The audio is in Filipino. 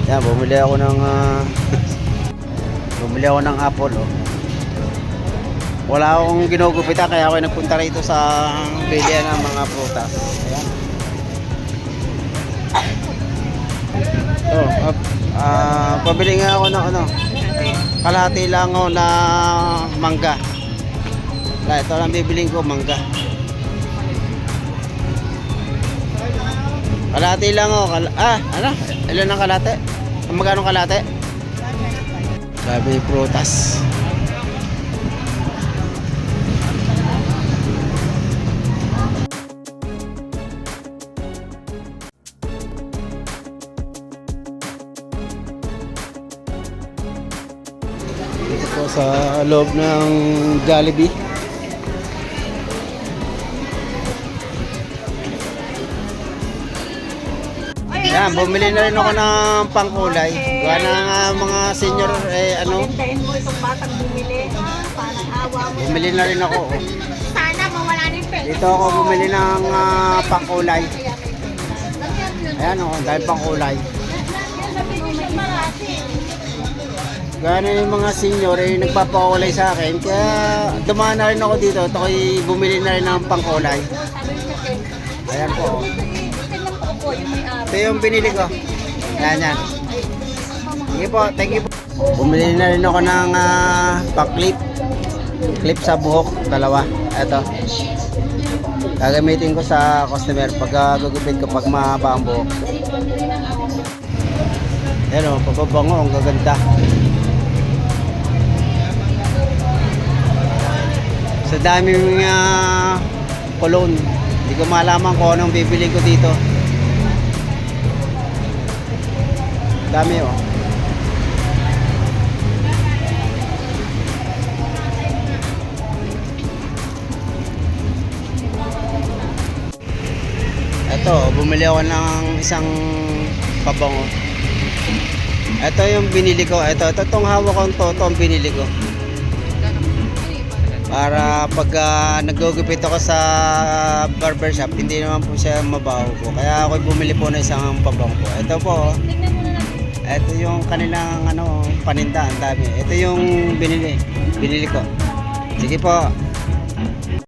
Yan, bumili ako ng bumili ako ng apple, oh. Wala akong ginugupitan kaya ako nagpunta rito sa bilihan ng mga prutas. Ayan. Pabili nga ako ng kalahati lang ako na mangga. Ito lang bibiling ko, mangga. Kalahati lang ako. Ano? Ilan ang kalahati? Magkano kalahati? Sabi prutas. Dito po sa loob ng Jollibee. Yan, bumili na rin ako ng pangkulay. Gawa ng mga senior, Hintayin mo itong batang bumili. Parang awa mo. bumili na rin ako. Oh. Sana mawala na yung pera. Dito ako bumili ng pangkulay. Ayan o, dahil pangkulay. Gano'n yung mga senior nagpapakulay sa akin. Kaya dumaan na rin ako dito. Ito ko'y bumili na rin ng pangkulay. Ayan po. Ito yung binili ko. Yan. Sige po, thank you po. Bumili na rin ako ng pang-clip. Clip sa buhok, dalawa. Ito. Gagamitin ko sa customer pag gugupit ko pag mahaba ang buhok. Ayan o, papabango, ang gaganda. Sa daming cologne. Hindi ko malaman kung anong bibili ko dito. Dami oh. Ito, bumili ako ng isang pabango. Ito yung binili ko. Ito itong hawak ko, ito ang binili ko. Para pag nagugupit ako sa barbershop, hindi naman po siya mabaho po. Kaya ako bumili po ng isang pabango po. Ito po. Ito yung kanilang paninda, ang dami. Ito yung binili ko. Sige po.